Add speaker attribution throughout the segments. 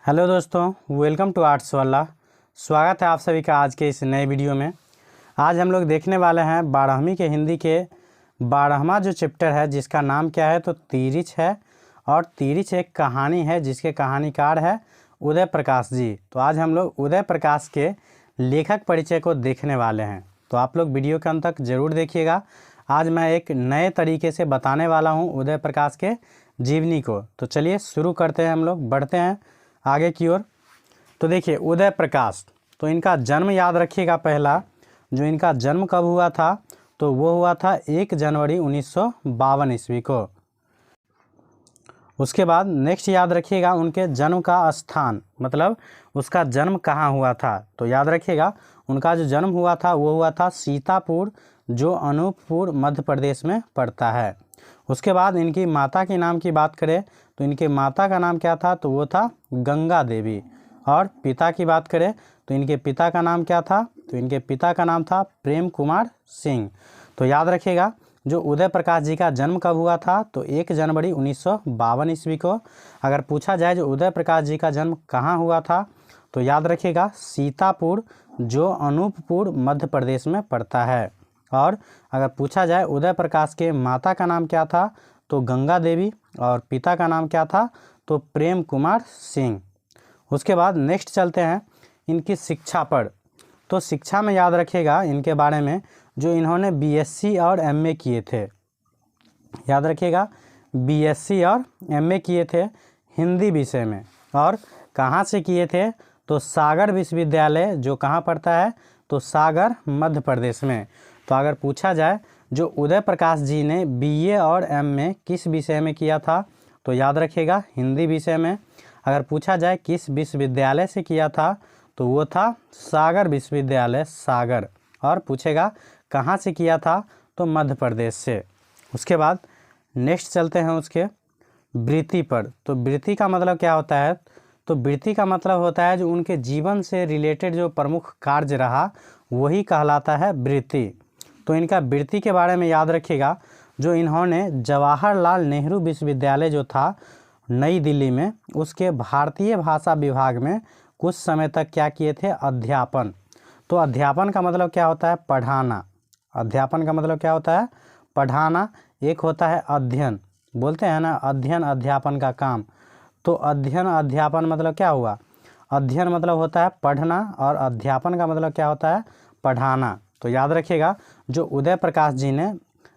Speaker 1: Hello दोस्तों, welcome to arts वाला। स्वागत है आप सभी का आज के इस नए वीडियो में। आज हम लोग देखने वाले हैं 12वीं के हिंदी के 12वां जो चैप्टर है जिसका नाम क्या है तो तिरिच है। और तिरिच एक कहानी है जिसके कहानीकार है उदय प्रकाश जी। तो आज हम लोग उदय प्रकाश के लेखक परिचय को देखने वाले हैं, तो आप लोग वीडियो के अंत तक ज़रूर देखिएगा। आज मैं एक नए तरीके से बताने वाला हूँ उदय प्रकाश के जीवनी को। तो चलिए शुरू करते हैं, हम लोग बढ़ते हैं आगे की ओर। तो देखिए उदय प्रकाश, तो इनका जन्म याद रखिएगा। पहला जो इनका जन्म कब हुआ था तो वो हुआ था 1 जनवरी 1952 ईस्वी को। उसके बाद नेक्स्ट याद रखिएगा उनके जन्म का स्थान, मतलब उसका जन्म कहाँ हुआ था। तो याद रखिएगा उनका जो जन्म हुआ था वो हुआ था सीतापुर, जो अनूपपुर मध्य प्रदेश में पड़ता है। उसके बाद इनकी माता के नाम की बात करें तो इनके माता का नाम क्या था तो वो था गंगा देवी। और पिता की बात करें तो इनके पिता का नाम क्या था तो इनके पिता का नाम था प्रेम कुमार सिंह। तो याद रखिएगा जो उदय प्रकाश जी का जन्म कब हुआ था तो 1 जनवरी 1952 ईस्वी को। अगर पूछा जाए जो उदय प्रकाश जी का जन्म कहाँ हुआ था तो याद रखिएगा सीतापुर, जो अनूपपुर मध्य प्रदेश में पड़ता है। और अगर पूछा जाए उदय प्रकाश के माता का नाम क्या था तो गंगा देवी, और पिता का नाम क्या था तो प्रेम कुमार सिंह। उसके बाद नेक्स्ट चलते हैं इनकी शिक्षा पर। तो शिक्षा में याद रखिएगा इनके बारे में जो इन्होंने बीएससी और एमए किए थे। याद रखिएगा बीएससी और एमए किए थे हिंदी विषय में। और कहाँ से किए थे तो सागर विश्वविद्यालय, जो कहाँ पड़ता है तो सागर मध्य प्रदेश में। तो अगर पूछा जाए जो उदय प्रकाश जी ने बीए और एमए किस विषय में किया था तो याद रखिएगा हिंदी विषय में। अगर पूछा जाए किस विश्वविद्यालय से किया था तो वो था सागर विश्वविद्यालय सागर। और पूछेगा कहाँ से किया था तो मध्य प्रदेश से। उसके बाद नेक्स्ट चलते हैं उसके वृत्ति पर। तो वृत्ति का मतलब क्या होता है तो वृत्ति का मतलब होता है जो उनके जीवन से रिलेटेड जो प्रमुख कार्य रहा वही कहलाता है वृत्ति। तो इनका वृत्ति के बारे में याद रखिएगा जो इन्होंने जवाहरलाल नेहरू विश्वविद्यालय जो था नई दिल्ली में, उसके भारतीय भाषा विभाग में कुछ समय तक क्या किए थे अध्यापन। तो अध्यापन का मतलब क्या होता है पढ़ाना। अध्यापन का मतलब क्या होता है पढ़ाना। एक होता है अध्ययन, बोलते हैं ना अध्ययन अध्यापन का काम। तो अध्ययन अध्यापन मतलब क्या हुआ, अध्ययन मतलब होता है पढ़ना और अध्यापन का मतलब क्या होता है पढ़ाना। तो याद रखिएगा जो उदय प्रकाश जी ने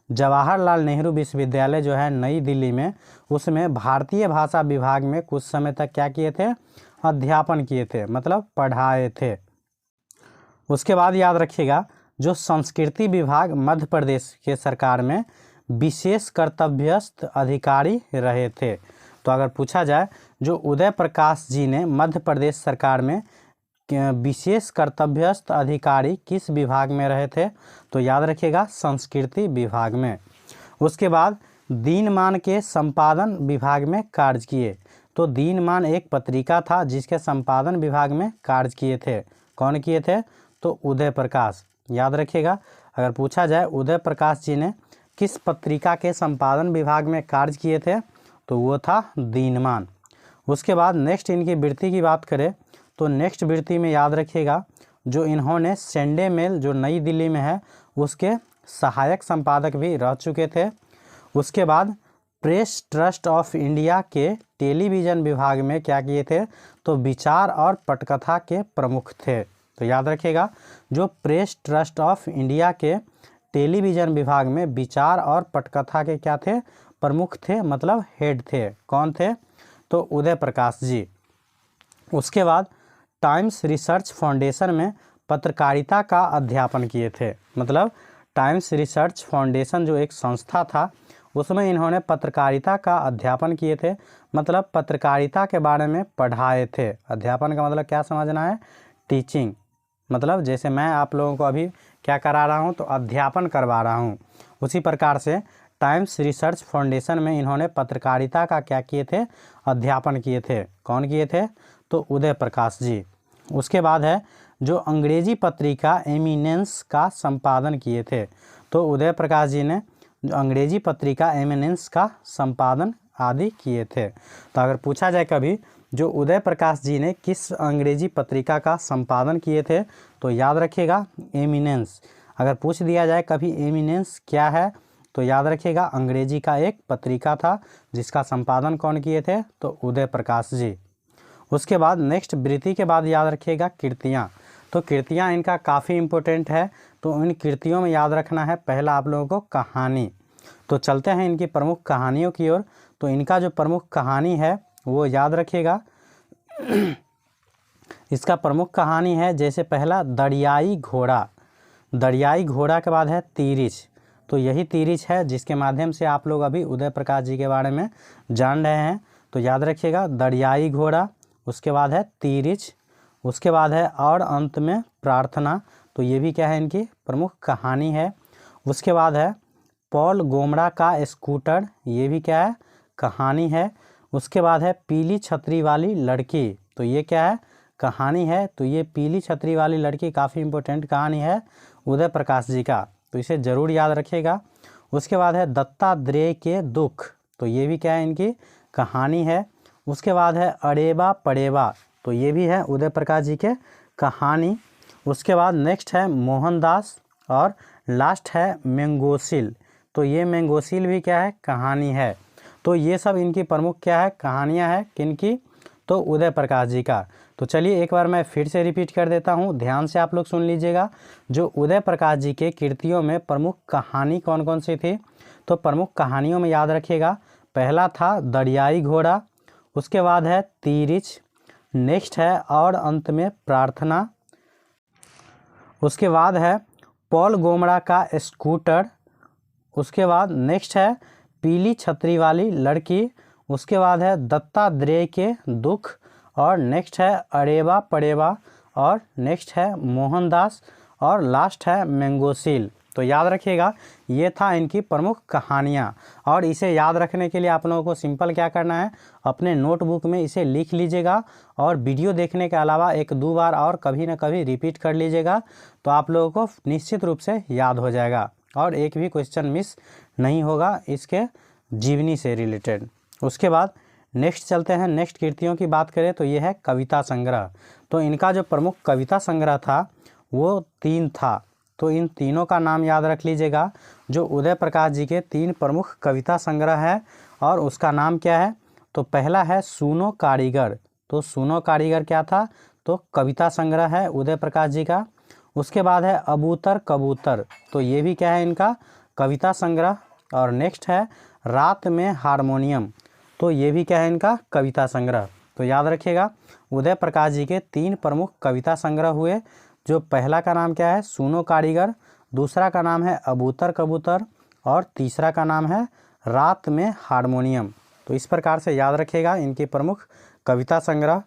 Speaker 1: जवाहरलाल नेहरू विश्वविद्यालय जो है नई दिल्ली में, उसमें भारतीय भाषा विभाग में कुछ समय तक क्या किए थे अध्यापन किए थे, मतलब पढ़ाए थे। उसके बाद याद रखिएगा जो संस्कृति विभाग मध्य प्रदेश के सरकार में विशेष कर्तव्यस्थ अधिकारी रहे थे। तो अगर पूछा जाए जो उदय प्रकाश जी ने मध्य प्रदेश सरकार में विशेष कर्तव्यस्थ अधिकारी किस विभाग में रहे थे तो याद रखिएगा संस्कृति विभाग में। उसके बाद दीनमान के संपादन विभाग में कार्य किए। तो दीनमान एक पत्रिका था जिसके संपादन विभाग में कार्य किए थे। कौन किए थे तो उदय प्रकाश। याद रखिएगा अगर पूछा जाए उदय प्रकाश जी ने किस पत्रिका के संपादन विभाग में कार्य किए थे तो वो था दीनमान। उसके बाद नेक्स्ट इनकी वृत्ति की बात करें तो नेक्स्ट वृत्ति में याद रखिएगा जो इन्होंने संडे मेल जो नई दिल्ली में है उसके सहायक संपादक भी रह चुके थे। उसके बाद प्रेस ट्रस्ट ऑफ इंडिया के टेलीविज़न विभाग में क्या किए थे तो विचार और पटकथा के प्रमुख थे। तो याद रखिएगा जो प्रेस ट्रस्ट ऑफ इंडिया के टेलीविज़न विभाग में विचार और पटकथा के क्या थे प्रमुख थे, मतलब हेड थे। कौन थे तो उदय प्रकाश जी। उसके बाद टाइम्स रिसर्च फाउंडेशन में पत्रकारिता का अध्यापन किए थे। मतलब टाइम्स रिसर्च फाउंडेशन जो एक संस्था था उसमें इन्होंने पत्रकारिता का अध्यापन किए थे, मतलब पत्रकारिता के बारे में पढ़ाए थे। अध्यापन का मतलब क्या समझना है टीचिंग, मतलब जैसे मैं आप लोगों को अभी क्या करा रहा हूँ तो अध्यापन करवा रहा हूँ, उसी प्रकार से टाइम्स रिसर्च फाउंडेशन में इन्होंने पत्रकारिता का क्या किए थे अध्यापन किए थे। कौन किए थे तो उदय प्रकाश जी। उसके बाद है जो अंग्रेजी पत्रिका एमिनेंस का संपादन किए थे। तो उदय प्रकाश जी ने जो अंग्रेजी पत्रिका एमिनेंस का संपादन आदि किए थे। तो अगर पूछा जाए कभी जो उदय प्रकाश जी ने किस अंग्रेजी पत्रिका का संपादन किए थे? तो याद रखिएगा एमिनेंस। अगर पूछ दिया जाए कभी एमिनेंस क्या है तो याद रखिएगा अंग्रेजी का एक पत्रिका था जिसका संपादन कौन किए थे? तो उदय प्रकाश जी। उसके बाद नेक्स्ट वृत्ति के बाद याद रखिएगा कृतियाँ। तो कृतियाँ इनका काफ़ी इम्पोर्टेंट है, तो इन कृतियों में याद रखना है पहला आप लोगों को कहानी। तो चलते हैं इनकी प्रमुख कहानियों की ओर। तो इनका जो प्रमुख कहानी है वो याद रखिएगा इसका प्रमुख कहानी है जैसे पहला दरियाई घोड़ा। दरियाई घोड़ा के बाद है तीरिछ। तो यही तीरिछ है जिसके माध्यम से आप लोग अभी उदय प्रकाश जी के बारे में जान रहे हैं। तो याद रखिएगा दरियाई घोड़ा, उसके बाद है तीरिछ, उसके बाद है और अंत में प्रार्थना। तो ये भी क्या है इनकी प्रमुख कहानी है। उसके बाद है पॉल गोमड़ा का स्कूटर, ये भी क्या है कहानी है। उसके बाद है पीली छतरी वाली लड़की, तो ये क्या है कहानी है। तो ये पीली छतरी वाली लड़की काफ़ी इम्पोर्टेंट कहानी है उदय प्रकाश जी का, तो इसे ज़रूर याद रखिएगा। उसके बाद है दत्तात्रेय के दुख, तो ये भी क्या है इनकी कहानी है। उसके बाद है अरेबा पड़ेबा, तो ये भी है उदय प्रकाश जी के कहानी। उसके बाद नेक्स्ट है मोहनदास और लास्ट है मैंगोसील, तो ये मैंगोसील भी क्या है कहानी है। तो ये सब इनकी प्रमुख क्या है कहानियाँ हैं किनकी? तो उदय प्रकाश जी का। तो चलिए एक बार मैं फिर से रिपीट कर देता हूँ, ध्यान से आप लोग सुन लीजिएगा। जो उदय प्रकाश जी के कृतियों में प्रमुख कहानी कौन कौन सी थी? तो प्रमुख कहानियों में याद रखिएगा पहला था दरियाई घोड़ा, उसके बाद है तीरिछ, नेक्स्ट है और अंत में प्रार्थना, उसके बाद है पॉल गोमड़ा का स्कूटर, उसके बाद नेक्स्ट है पीली छतरी वाली लड़की, उसके बाद है दत्तात्रेय के दुख, और नेक्स्ट है अरेबा पड़ेबा, और नेक्स्ट है मोहनदास, और लास्ट है मैंगोसील। तो याद रखिएगा ये था इनकी प्रमुख कहानियाँ। और इसे याद रखने के लिए आप लोगों को सिंपल क्या करना है, अपने नोटबुक में इसे लिख लीजिएगा और वीडियो देखने के अलावा एक दो बार और कभी ना कभी रिपीट कर लीजिएगा, तो आप लोगों को निश्चित रूप से याद हो जाएगा और एक भी क्वेश्चन मिस नहीं होगा इसके जीवनी से रिलेटेड। उसके बाद नेक्स्ट चलते हैं, नेक्स्ट कृतियों की बात करें तो ये है कविता संग्रह। तो इनका जो प्रमुख कविता संग्रह था वो 3 था, तो इन तीनों का नाम याद रख लीजिएगा। जो उदय प्रकाश जी के 3 प्रमुख कविता संग्रह है और उसका नाम क्या है? तो पहला है सुनो कारीगर। तो सुनो कारीगर क्या था? तो कविता संग्रह है उदय प्रकाश जी का। उसके बाद है अबूतर कबूतर, तो ये भी क्या है इनका कविता संग्रह। और नेक्स्ट है रात में हारमोनियम, तो ये भी क्या है इनका कविता संग्रह। तो याद रखिएगा उदय प्रकाश जी के 3 प्रमुख कविता संग्रह हुए। जो पहला का नाम क्या है सुनो कारीगर, दूसरा का नाम है अबूतर कबूतर, और तीसरा का नाम है रात में हारमोनियम। तो इस प्रकार से याद रखिएगा इनके प्रमुख कविता संग्रह।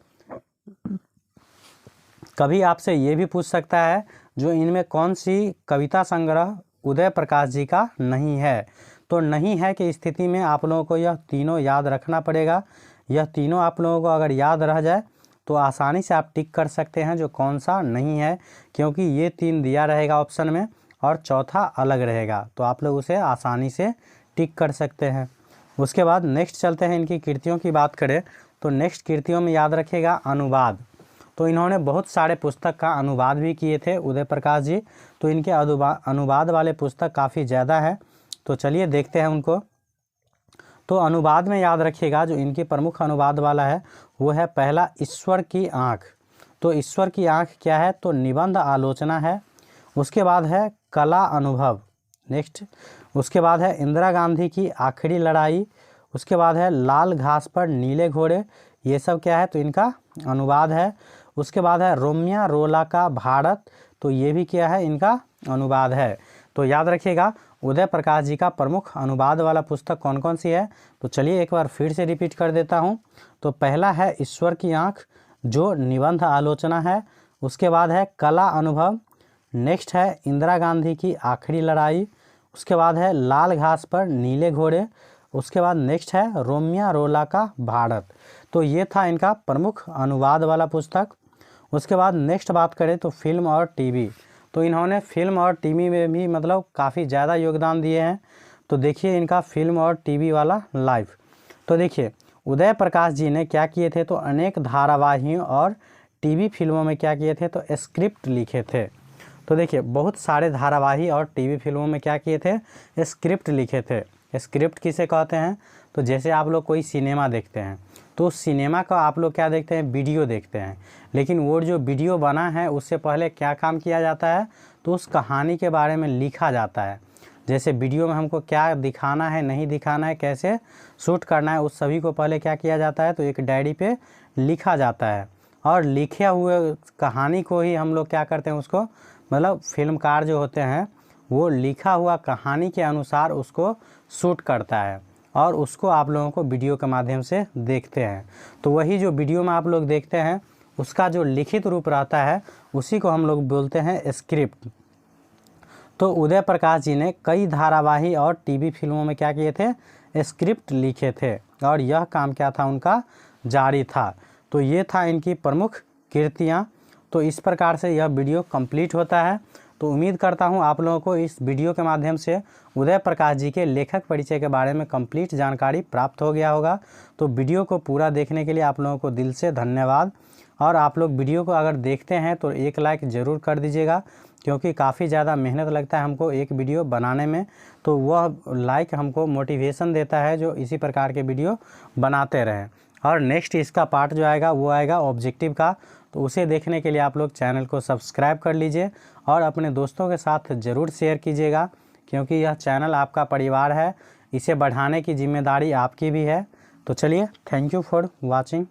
Speaker 1: कभी आपसे ये भी पूछ सकता है जो इनमें कौन सी कविता संग्रह उदय प्रकाश जी का नहीं है? तो नहीं है कि स्थिति में आप लोगों को यह तीनों याद रखना पड़ेगा। यह तीनों आप लोगों को अगर याद रह जाए तो आसानी से आप टिक कर सकते हैं जो कौन सा नहीं है, क्योंकि ये 3 दिया रहेगा ऑप्शन में और चौथा अलग रहेगा, तो आप लोग उसे आसानी से टिक कर सकते हैं। उसके बाद नेक्स्ट चलते हैं, इनकी कृतियों की बात करें तो नेक्स्ट कृतियों में याद रखिएगा अनुवाद। तो इन्होंने बहुत सारे पुस्तक का अनुवाद भी किए थे उदय प्रकाश जी, तो इनके अनुवाद वाले पुस्तक काफ़ी ज़्यादा है। तो चलिए देखते हैं उनको। तो अनुवाद में याद रखिएगा जो इनके प्रमुख अनुवाद वाला है वो है पहला ईश्वर की आँख। तो ईश्वर की आँख क्या है? तो निबंध आलोचना है। उसके बाद है कला अनुभव, नेक्स्ट। उसके बाद है इंदिरा गांधी की आखिरी लड़ाई। उसके बाद है लाल घास पर नीले घोड़े, ये सब क्या है? तो इनका अनुवाद है। उसके बाद है रोमिया रोला का भारत, तो ये भी क्या है? इनका अनुवाद है। तो याद रखिएगा उदय प्रकाश जी का प्रमुख अनुवाद वाला पुस्तक कौन कौन सी है? तो चलिए एक बार फिर से रिपीट कर देता हूँ। तो पहला है ईश्वर की आँख जो निबंध आलोचना है। उसके बाद है कला अनुभव, नेक्स्ट है इंदिरा गांधी की आखिरी लड़ाई। उसके बाद है लाल घास पर नीले घोड़े। उसके बाद नेक्स्ट है रोमिया रोला का भारत। तो ये था इनका प्रमुख अनुवाद वाला पुस्तक। उसके बाद नेक्स्ट बात करें तो फिल्म और टीवी। तो इन्होंने फिल्म और टीवी में भी मतलब काफ़ी ज़्यादा योगदान दिए हैं। तो देखिए इनका फिल्म और टीवी वाला लाइफ। तो देखिए उदय प्रकाश जी ने क्या किए थे, तो अनेक धारावाहियों और टीवी फिल्मों में क्या किए थे, तो स्क्रिप्ट लिखे थे। तो देखिए बहुत सारे धारावाही और टीवी फिल्मों में क्या किए थे, स्क्रिप्ट लिखे थे। स्क्रिप्ट किसे कहते हैं, तो जैसे आप लोग कोई सिनेमा देखते हैं तो उस सिनेमा का आप लोग क्या देखते हैं, वीडियो देखते हैं, लेकिन वो जो वीडियो बना है उससे पहले क्या काम किया जाता है, तो उस कहानी के बारे में लिखा जाता है। जैसे वीडियो में हमको क्या दिखाना है, नहीं दिखाना है, कैसे शूट करना है, उस सभी को पहले क्या किया जाता है, तो एक डायरी पे लिखा जाता है। और लिखे हुए कहानी को ही हम लोग क्या करते हैं, उसको मतलब फिल्मकार जो होते हैं वो लिखा हुआ कहानी के अनुसार उसको शूट करता है और उसको आप लोगों को वीडियो के माध्यम से देखते हैं। तो वही जो वीडियो में आप लोग देखते हैं उसका जो लिखित रूप रहता है उसी को हम लोग बोलते हैं स्क्रिप्ट। तो उदय प्रकाश जी ने कई धारावाही और टीवी फिल्मों में क्या किए थे, स्क्रिप्ट लिखे थे और यह काम क्या था, उनका जारी था। तो ये था इनकी प्रमुख कृतियाँ। तो इस प्रकार से यह वीडियो कंप्लीट होता है। तो उम्मीद करता हूँ आप लोगों को इस वीडियो के माध्यम से उदय प्रकाश जी के लेखक परिचय के बारे में कंप्लीट जानकारी प्राप्त हो गया होगा। तो वीडियो को पूरा देखने के लिए आप लोगों को दिल से धन्यवाद। और आप लोग वीडियो को अगर देखते हैं तो एक लाइक ज़रूर कर दीजिएगा, क्योंकि काफ़ी ज़्यादा मेहनत लगता है हमको एक वीडियो बनाने में। तो वह लाइक हमको मोटिवेशन देता है जो इसी प्रकार के वीडियो बनाते रहें। और नेक्स्ट इसका पार्ट जो आएगा वो आएगा ऑब्जेक्टिव का। तो उसे देखने के लिए आप लोग चैनल को सब्सक्राइब कर लीजिए और अपने दोस्तों के साथ ज़रूर शेयर कीजिएगा, क्योंकि यह चैनल आपका परिवार है, इसे बढ़ाने की जिम्मेदारी आपकी भी है। तो चलिए, थैंक यू फॉर वॉचिंग।